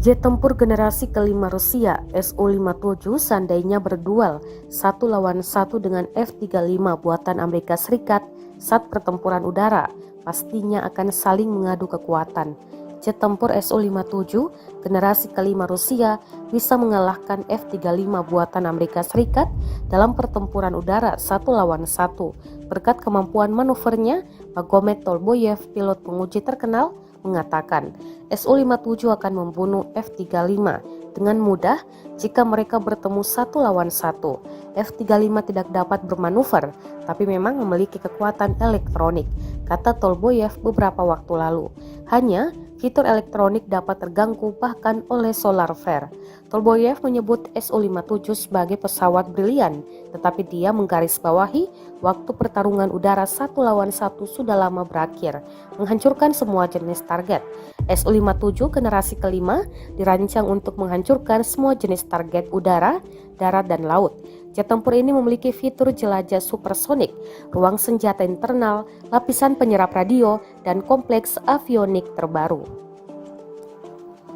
Jet tempur generasi kelima Rusia Su-57 seandainya berduel 1 lawan 1 dengan F-35 buatan Amerika Serikat saat pertempuran udara, pastinya akan saling mengadu kekuatan. Jet tempur Su-57 generasi kelima Rusia bisa mengalahkan F-35 buatan Amerika Serikat dalam pertempuran udara 1 lawan 1 berkat kemampuan manuvernya. Magomed Tolboyev, pilot penguji terkenal, mengatakan Su-57 akan membunuh F-35 dengan mudah jika mereka bertemu 1 lawan 1. F-35 tidak dapat bermanuver, tapi memang memiliki kekuatan elektronik, kata Tolboyev beberapa waktu lalu. Hanya fitur elektronik dapat terganggu bahkan oleh solar flare. Tolboyev menyebut Su-57 sebagai pesawat brilian, tetapi dia menggarisbawahi waktu pertarungan udara 1 lawan 1 sudah lama berakhir, menghancurkan semua jenis target. Su-57 generasi kelima dirancang untuk menghancurkan semua jenis target udara, darat, dan laut. Jet tempur ini memiliki fitur jelajah supersonik, ruang senjata internal, lapisan penyerap radio, dan kompleks avionik terbaru.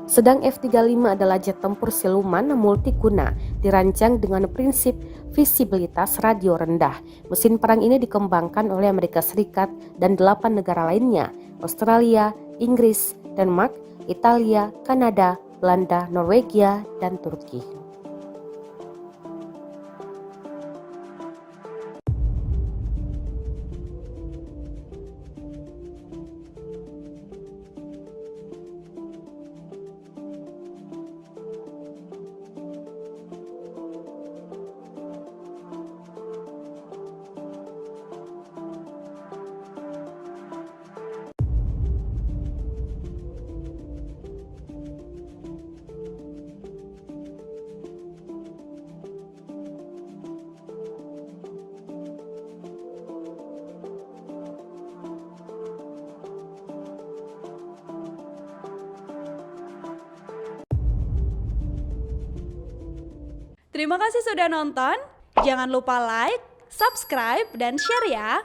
Sedang F-35 adalah jet tempur siluman multiguna, dirancang dengan prinsip visibilitas radio rendah. Mesin perang ini dikembangkan oleh Amerika Serikat dan 8 negara lainnya, Australia, Inggris, Denmark, Italia, Kanada, Belanda, Norwegia, dan Turki. Terima kasih sudah nonton. Jangan lupa like, subscribe, dan share ya.